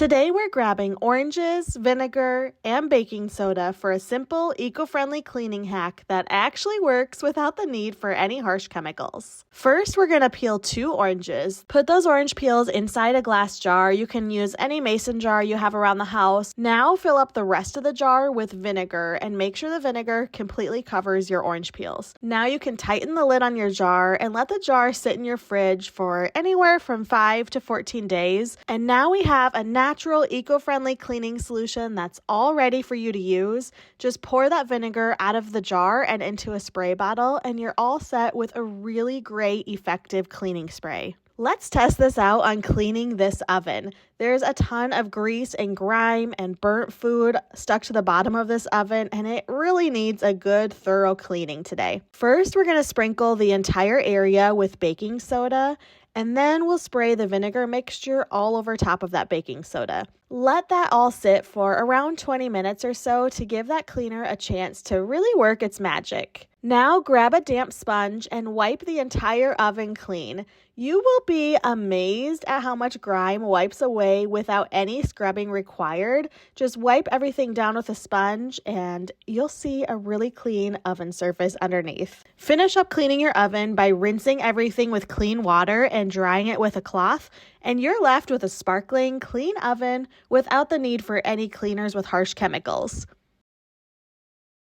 Today we're grabbing oranges, vinegar, and baking soda for a simple, eco-friendly cleaning hack that actually works without the need for any harsh chemicals. First, we're going to peel 2 oranges. Put those orange peels inside a glass jar. You can use any mason jar you have around the house. Now fill up the rest of the jar with vinegar and make sure the vinegar completely covers your orange peels. Now you can tighten the lid on your jar and let the jar sit in your fridge for anywhere from 5 to 14 days. And now we have a natural, eco-friendly cleaning solution that's all ready for you to use. Just pour that vinegar out of the jar and into a spray bottle, and you're all set with a really great, effective cleaning spray. Let's test this out on cleaning this oven. There's a ton of grease and grime and burnt food stuck to the bottom of this oven, and it really needs a good, thorough cleaning today. First, we're going to sprinkle the entire area with baking soda, and then we'll spray the vinegar mixture all over top of that baking soda. Let that all sit for around 20 minutes or so to give that cleaner a chance to really work its magic. Now grab a damp sponge and wipe the entire oven clean. You will be amazed at how much grime wipes away without any scrubbing required. Just wipe everything down with a sponge and you'll see a really clean oven surface underneath. Finish up cleaning your oven by rinsing everything with clean water and drying it with a cloth, and you're left with a sparkling, clean oven without the need for any cleaners with harsh chemicals.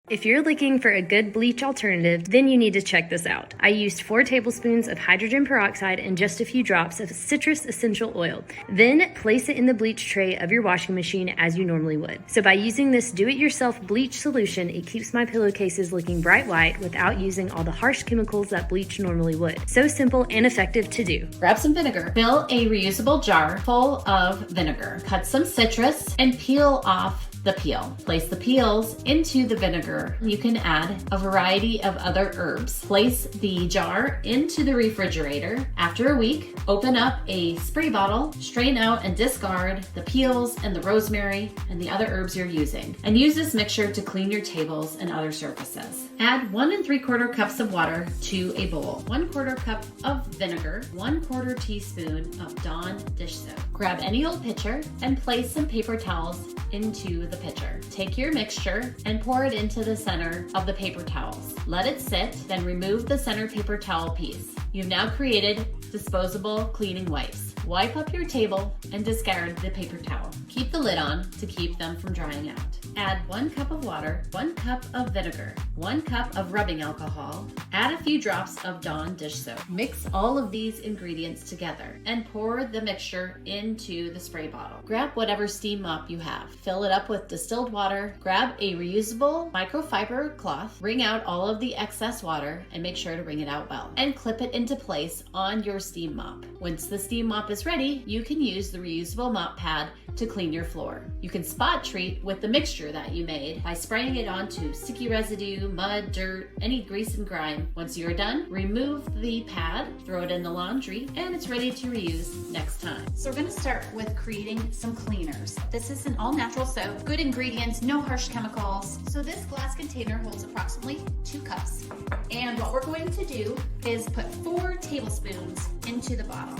If you're looking for a good bleach alternative, then you need to check this out. I used 4 tablespoons of hydrogen peroxide and just a few drops of citrus essential oil. Then place it in the bleach tray of your washing machine as you normally would. So by using this do-it-yourself bleach solution, it keeps my pillowcases looking bright white without using all the harsh chemicals that bleach normally would. So simple and effective to do. Grab some vinegar. Fill a reusable jar full of vinegar. Cut some citrus and peel off the peel. Place the peels into the vinegar. You can add a variety of other herbs. Place the jar into the refrigerator. After a week, open up a spray bottle, strain out and discard the peels and the rosemary and the other herbs you're using, and use this mixture to clean your tables and other surfaces. Add 1 3/4 cups of water to a bowl. 1/4 cup of vinegar, 1/4 teaspoon of Dawn dish soap. Grab any old pitcher and place some paper towels into the pitcher. Take your mixture and pour it into the center of the paper towels. Let it sit, then remove the center paper towel piece. You've now created disposable cleaning wipes. Wipe up your table and discard the paper towel. Keep the lid on to keep them from drying out. Add 1 cup of water, 1 cup of vinegar, 1 cup of rubbing alcohol, add a few drops of Dawn dish soap. Mix all of these ingredients together and pour the mixture into the spray bottle. Grab whatever steam mop you have. Fill it up with distilled water. Grab a reusable microfiber cloth. Wring out all of the excess water and make sure to wring it out well. And clip it into place on your steam mop. Once the steam mop is ready, you can use the reusable mop pad to clean your floor. You can spot treat with the mixture that you made by spraying it onto sticky residue, mud, dirt, any grease and grime. Once you're done, remove the pad, throw it in the laundry, and it's ready to reuse next time. So we're gonna start with creating some cleaners. This is an all-natural soap, good ingredients, no harsh chemicals. So this glass container holds approximately 2 cups. And what we're going to do is put 4 tablespoons into the bottle.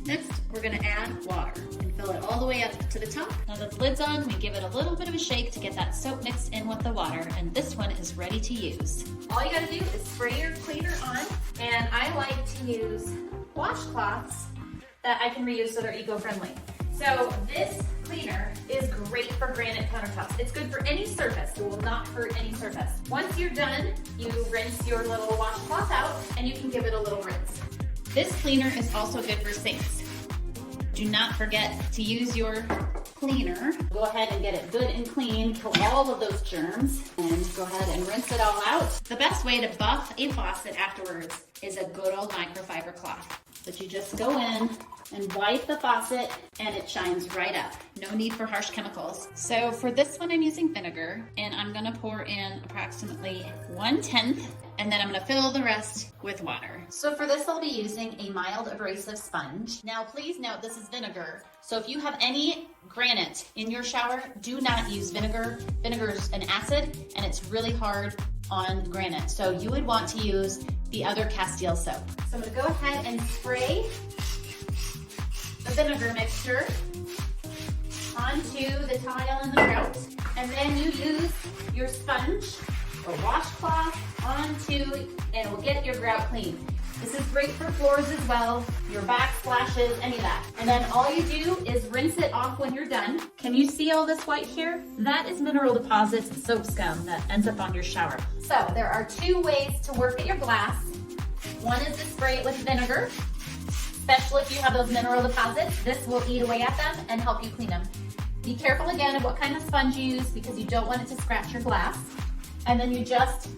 Next, we're gonna add water and fill it all the way up to the top. Now that the lid's on, we give it a little bit of a shake to get that soap mixed in with the water, and this one is ready to use. All you gotta do is spray your cleaner on, and I like to use washcloths that I can reuse so they're eco-friendly. So this cleaner is great for granite countertops. It's good for any surface. It will not hurt any surface. Once you're done, you rinse your little washcloth out, and you can give it a little rinse. This cleaner is also good for sinks. Do not forget to use your cleaner. Go ahead and get it good and clean, kill all of those germs, and go ahead and rinse it all out. The best way to buff a faucet afterwards is a good old microfiber cloth. But you just go in and wipe the faucet and it shines right up. No need for harsh chemicals. So for this one, I'm using vinegar, and I'm gonna pour in approximately 1/10, and then I'm gonna fill the rest with water. So for this, I'll be using a mild abrasive sponge. Now please note this is vinegar. So if you have any granite in your shower, do not use vinegar. Vinegar is an acid and it's really hard on granite. So you would want to use the other Castile soap. So I'm gonna go ahead and spray the vinegar mixture onto the tile and the grout. And then you use your sponge or washcloth onto, and it will get your grout clean. This is great for floors as well, your backsplashes, any of that. And then all you do is rinse it off when you're done. Can you see all this white here? That is mineral deposits and soap scum that ends up on your shower. So there are two ways to work at your glass. One is to spray it with vinegar, especially if you have those mineral deposits. This will eat away at them and help you clean them. Be careful again of what kind of sponge you use because you don't want it to scratch your glass. And then you just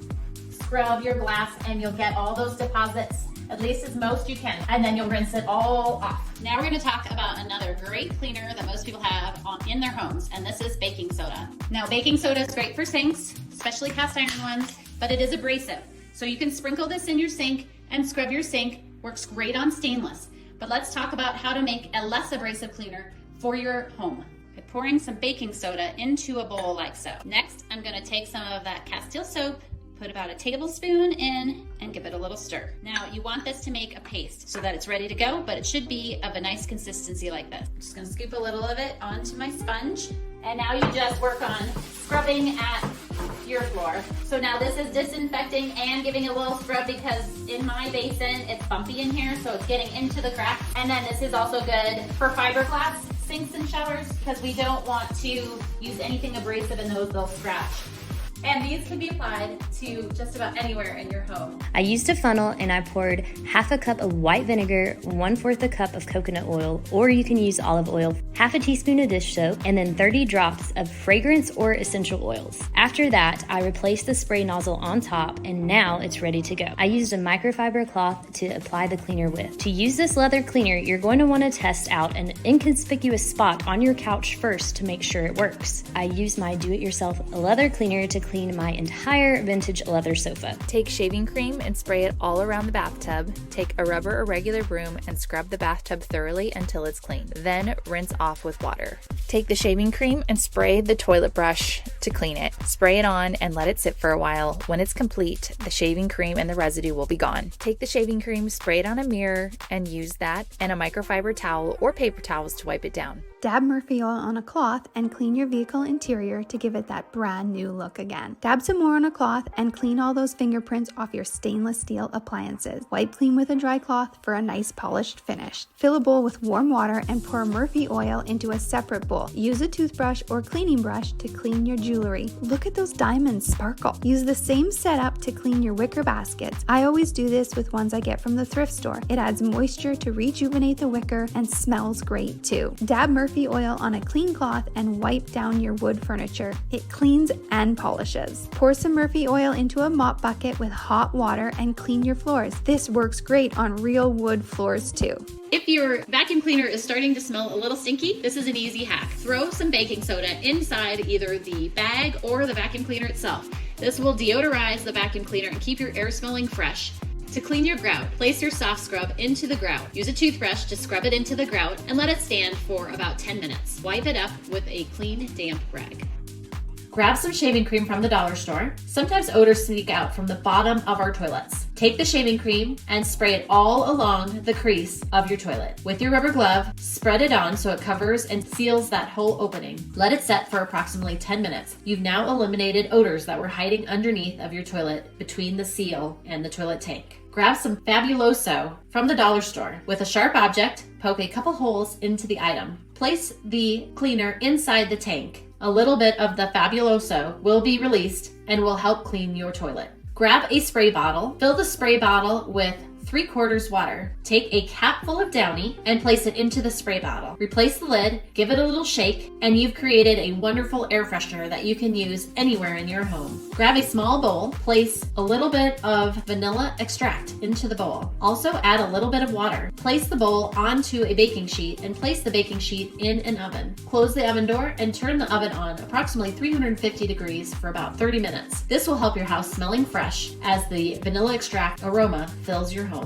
scrub your glass and you'll get all those deposits, at least as most you can, and then you'll rinse it all off. Now we're going to talk about another great cleaner that most people have in their homes, and this is baking soda. Now baking soda is great for sinks, especially cast iron ones, but it is abrasive. So you can sprinkle this in your sink and scrub your sink. Works great on stainless. But let's talk about how to make a less abrasive cleaner for your home by pouring some baking soda into a bowl like so. Next, I'm going to take some of that Castile soap, put about a tablespoon in, and give it a little stir. Now you want this to make a paste so that it's ready to go, but it should be of a nice consistency like this. I'm just gonna scoop a little of it onto my sponge. And now you just work on scrubbing at your floor. So now this is disinfecting and giving a little scrub because in my basin, it's bumpy in here, so it's getting into the cracks. And then this is also good for fiberglass sinks and showers because we don't want to use anything abrasive in those, they'll scratch. And these can be applied to just about anywhere in your home. I used a funnel and I poured half a cup of white vinegar, 1/4 a cup of coconut oil, or you can use olive oil, half a teaspoon of dish soap, and then 30 drops of fragrance or essential oils. After that, I replaced the spray nozzle on top and now it's ready to go. I used a microfiber cloth to apply the cleaner with. To use this leather cleaner, you're going to want to test out an inconspicuous spot on your couch first to make sure it works. I used my do-it-yourself leather cleaner to clean my entire vintage leather sofa. Take shaving cream and spray it all around the bathtub. Take a rubber or regular broom and scrub the bathtub thoroughly until it's clean. Then rinse off with water. Take the shaving cream and spray the toilet brush to clean it. Spray it on and let it sit for a while. When it's complete, the shaving cream and the residue will be gone. Take the shaving cream, spray it on a mirror, and use that and a microfiber towel or paper towels to wipe it down. Dab Murphy oil on a cloth and clean your vehicle interior to give it that brand new look again. Dab some more on a cloth and clean all those fingerprints off your stainless steel appliances. Wipe clean with a dry cloth for a nice polished finish. Fill a bowl with warm water and pour Murphy oil into a separate bowl. Use a toothbrush or cleaning brush to clean your jewelry. Look at those diamonds sparkle. Use the same setup to clean your wicker baskets. I always do this with ones I get from the thrift store. It adds moisture to rejuvenate the wicker and smells great too. Dab Murphy oil on a clean cloth and wipe down your wood furniture. It cleans and polishes. Pour some Murphy oil into a mop bucket with hot water and clean your floors. This works great on real wood floors too. If your vacuum cleaner is starting to smell a little stinky, this is an easy hack. Throw some baking soda inside either the bag or the vacuum cleaner itself. This will deodorize the vacuum cleaner and keep your air smelling fresh. To clean your grout, place your soft scrub into the grout. Use a toothbrush to scrub it into the grout and let it stand for about 10 minutes. Wipe it up with a clean, damp rag. Grab some shaving cream from the dollar store. Sometimes odors sneak out from the bottom of our toilets. Take the shaving cream and spray it all along the crease of your toilet. With your rubber glove, spread it on so it covers and seals that whole opening. Let it set for approximately 10 minutes. You've now eliminated odors that were hiding underneath of your toilet between the seal and the toilet tank. Grab some Fabuloso from the dollar store. With a sharp object, poke a couple holes into the item. Place the cleaner inside the tank. A little bit of the Fabuloso will be released and will help clean your toilet. Grab a spray bottle, fill the spray bottle with 3/4 water. Take a cap full of Downy and place it into the spray bottle. Replace the lid, give it a little shake, and you've created a wonderful air freshener that you can use anywhere in your home. Grab a small bowl, place a little bit of vanilla extract into the bowl. Also add a little bit of water. Place the bowl onto a baking sheet and place the baking sheet in an oven. Close the oven door and turn the oven on approximately 350 degrees for about 30 minutes. This will help your house smelling fresh as the vanilla extract aroma fills your home.